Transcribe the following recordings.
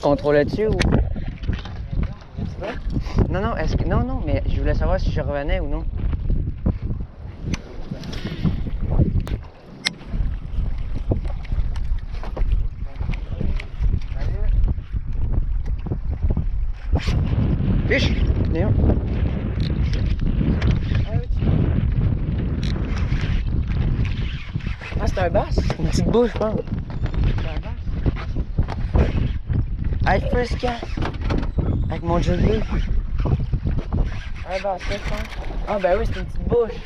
contrôlais-tu ou... Non, non, est-ce que... Non, non, mais je voulais savoir si je revenais ou non. Fiche! Léon! Ah, c'est un bass? Une petite bouche, je pense. C'est un bass? Hey, first cast! Avec mon jeu bleu. Un bass, je pense. Ah, ben oui, c'est une petite bouche.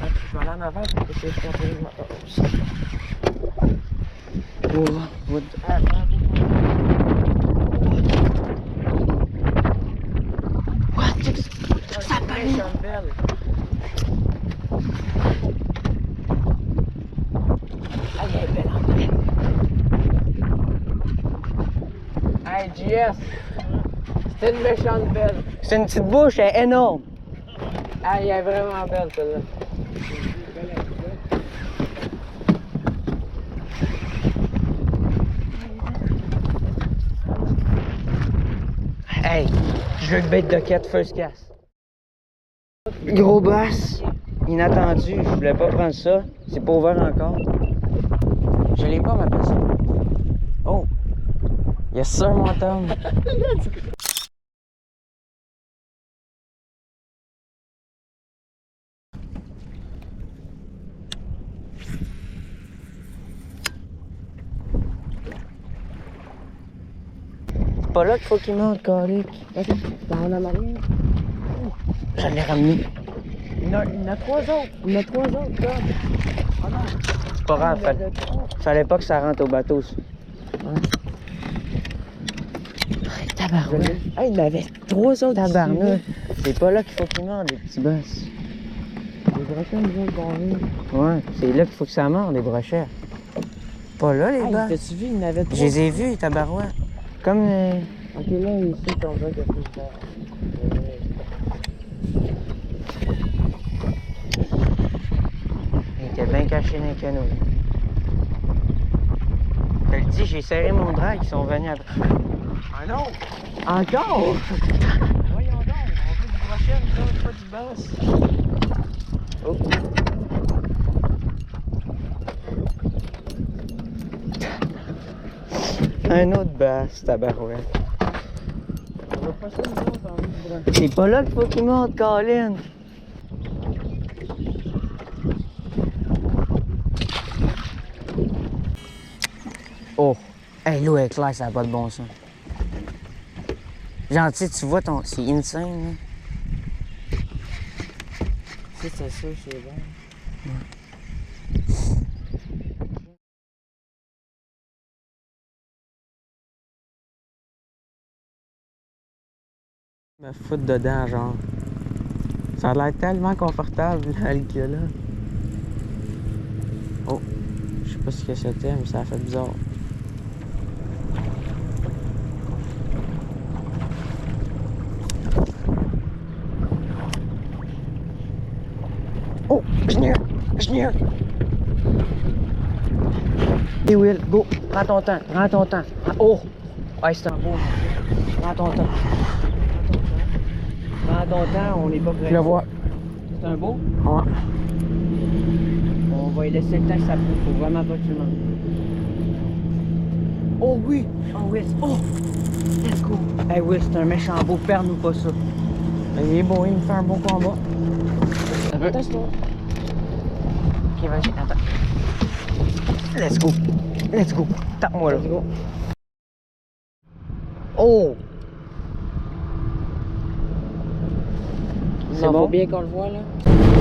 Attends, je vais aller en avant pour que je contrôle ma... Oh, what the... What? Ça paraît! Ah, elle est belle en vrai. Hey, JS! C'est une méchante belle. C'est une petite bouche, elle est énorme. Ah, elle est vraiment belle, celle-là. Hey, je veux le bait de quête first cast. Gros bass, inattendu, je voulais pas prendre ça. C'est pas ouvert encore. Je l'ai pas, ma personne. Oh! Yes sir, mon Tom! C'est pas là qu'il faut qu'il monte, calique. Dans la marine. Je l'ai ramené. Il y en a 3 autres. Il y en a 3 autres, là. Oh non. C'est pas grave, fallait pas que ça rentre au bateau, ça. Ouais. Tabarouette. Ah, il y en avait 3 autres. Tabarnak. C'est pas là qu'il faut qu'il morde, les petits bosses. Les brochets, ils vont barrer. Ouais, c'est là qu'il faut que ça morde, les brochets. Pas là, les bosses. T'as-tu vu, il y en avait 3. Je les ai vus, tabarouette. Comme les... Ok, là, ici, on voit qu'il y a plus d'air. Il était bien caché dans les canaux. Je te le dis, j'ai serré mon drag, ils sont venus après. Ah non! Encore? Voyons donc, on veut du brochet, nous pas du bass. Oh! Un autre bass, tabarouette. On va pas ça, nous autres, on veut du brochet. C'est pas là qu'il faut qu'il monte, Colin. Oh! Hey, l'eau est claire, ça n'a pas de bon sens. Genre, tu sais, tu vois ton... C'est insane, là. Tu sais, c'est sûr, c'est bon. Ouais. Me foutre dedans, genre. Ça a l'air tellement confortable, là, le gars, là. Oh! Je sais pas ce que c'était, mais ça a fait bizarre. Oh! Je n'ai un! Hey Will, go! Prends ton temps, prends ton temps. Oh! Ouais, c'est un beau. Prends ton temps. Prends ton temps, on n'est pas prêt. Je le vois. C'est un beau? Ouais. On va lui laisser le temps que ça pousse, faut vraiment pas que tu manques. Oh oui! Oh oui! Oh! Let's go! Hey Will, c'est un méchant beau, perds-nous pas ça. Il est beau, il me fait un bon combat. Attends-toi. Ok, vas-y, attends. Let's go! Let's go! Tape-moi là. Let's go. Oh! C'est bon? Faut bien qu'on le voit là.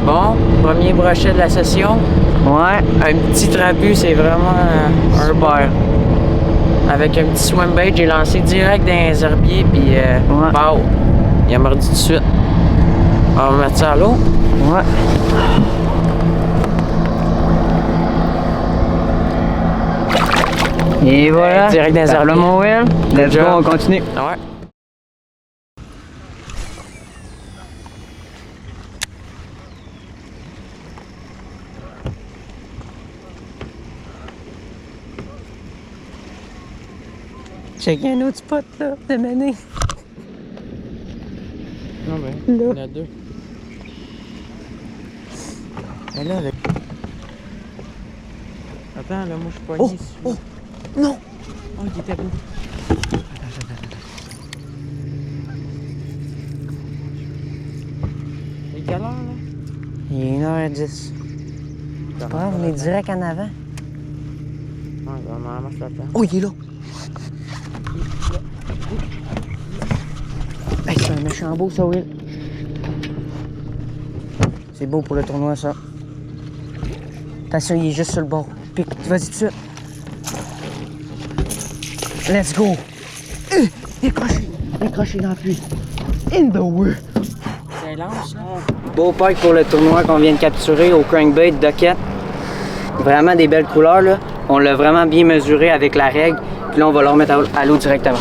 Bon, premier brochet de la session. Ouais, un petit trapu, c'est vraiment un beurre. Avec un petit swim bait, j'ai lancé direct dans les herbiers, puis wow, il a mordu tout de suite. On va mettre ça à l'eau. Ouais. Et voilà. Direct dans les herbiers. Mon Will. Let's go, on continue. Ouais. Check un autre spot, là, de Mané. Non, mais Là. il y en a deux. Mais là, avec... Attends, là, moi, je suis pas Oh! ici. Oh! Non! Oh, il était beau. Il est quelle heure, là? Il est 1h10. C'est pas grave, on est direct en avant. Ouais, vraiment, je l'attends. Oh, il est là! Hey, c'est un méchant beau, ça, Will. C'est beau pour le tournoi, ça. Attention, il est juste sur le bord. Pique, vas-y tout de suite. Let's go! Décroché dans la pluie. In the way! C'est lance, là. Beau pike pour le tournoi qu'on vient de capturer au crankbait Duckett. Vraiment des belles couleurs, là. On l'a vraiment bien mesuré avec la règle. Puis là, on va le remettre à l'eau directement.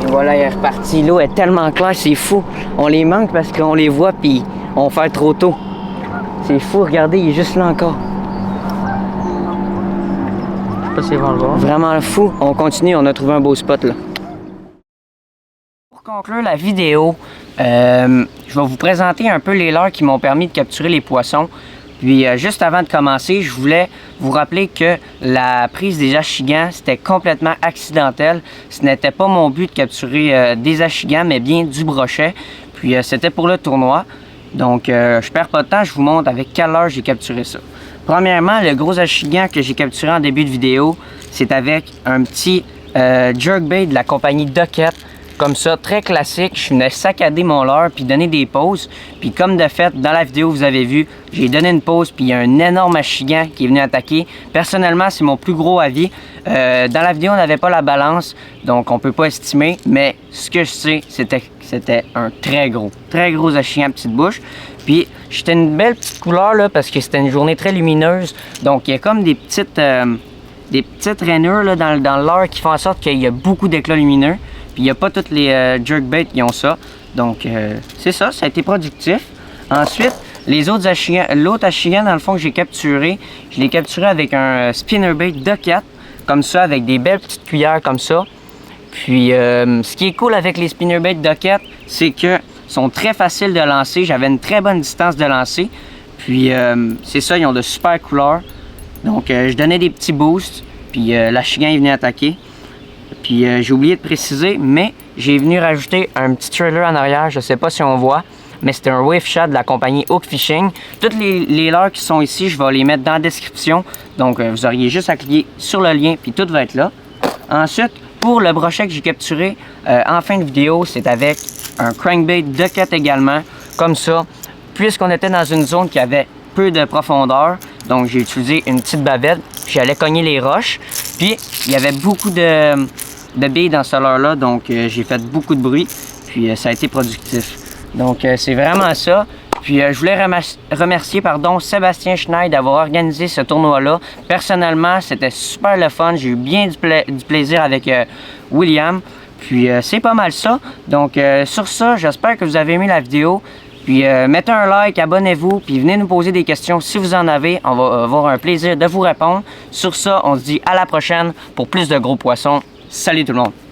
Et voilà, il est reparti. L'eau est tellement claire, c'est fou. On les manque parce qu'on les voit puis on fait trop tôt. C'est fou, regardez, il est juste là encore. Je sais pas s'ils vont le voir. Vraiment fou. On continue, on a trouvé un beau spot là. Pour conclure la vidéo, je vais vous présenter un peu les leurres qui m'ont permis de capturer les poissons. Puis juste avant de commencer, je voulais vous rappeler que la prise des achigans, c'était complètement accidentel. Ce n'était pas mon but de capturer des achigans, mais bien du brochet. Puis c'était pour le tournoi. Donc je perds pas de temps, je vous montre avec quelle heure j'ai capturé ça. Premièrement, le gros achigan que j'ai capturé en début de vidéo, c'est avec un petit jerkbait de la compagnie Duckett. Comme ça, très classique. Je venais saccader mon leurre puis donner des pauses. Puis comme de fait, dans la vidéo, vous avez vu, j'ai donné une pause puis il y a un énorme achigan qui est venu attaquer. Personnellement, c'est mon plus gros avis. Dans la vidéo, on n'avait pas la balance, donc on peut pas estimer. Mais ce que je sais, c'était un très gros achigan à petite bouche. Puis j'étais une belle petite couleur là parce que c'était une journée très lumineuse. Donc il y a comme des petites rainures là, dans le leurre qui font en sorte qu'il y a beaucoup d'éclats lumineux. Puis il n'y a pas toutes les jerkbaits qui ont ça. Donc c'est ça, ça a été productif. Ensuite, l'autre achigan dans le fond que j'ai capturé, je l'ai capturé avec un spinnerbait Duckett, comme ça, avec des belles petites cuillères comme ça. Puis ce qui est cool avec les spinnerbaits Duckett, c'est que sont très faciles de lancer. J'avais une très bonne distance de lancer. Puis c'est ça, ils ont de super couleurs. Donc je donnais des petits boosts. Puis l'achigan est venu attaquer. Puis j'ai oublié de préciser, mais j'ai venu rajouter un petit trailer en arrière. Je sais pas si on voit, mais c'est un wave shot de la compagnie Hook Fishing. Toutes les leurres qui sont ici, je vais les mettre dans la description. Donc vous auriez juste à cliquer sur le lien, puis tout va être là. Ensuite, pour le brochet que j'ai capturé en fin de vidéo, c'est avec un crankbait Duckett également, comme ça. Puisqu'on était dans une zone qui avait peu de profondeur, donc j'ai utilisé une petite bavette, j'allais cogner les roches, puis il y avait beaucoup de billes dans ce leurre-là, donc j'ai fait beaucoup de bruit, puis ça a été productif. Donc c'est vraiment ça. Puis je voulais remercier Sébastien Schneid d'avoir organisé ce tournoi-là. Personnellement, c'était super le fun, j'ai eu bien du plaisir avec William. Puis c'est pas mal ça. Donc sur ça, j'espère que vous avez aimé la vidéo. Puis mettez un like, abonnez-vous, puis venez nous poser des questions si vous en avez. On va avoir un plaisir de vous répondre. Sur ça, on se dit à la prochaine pour plus de gros poissons. Salut tout le monde!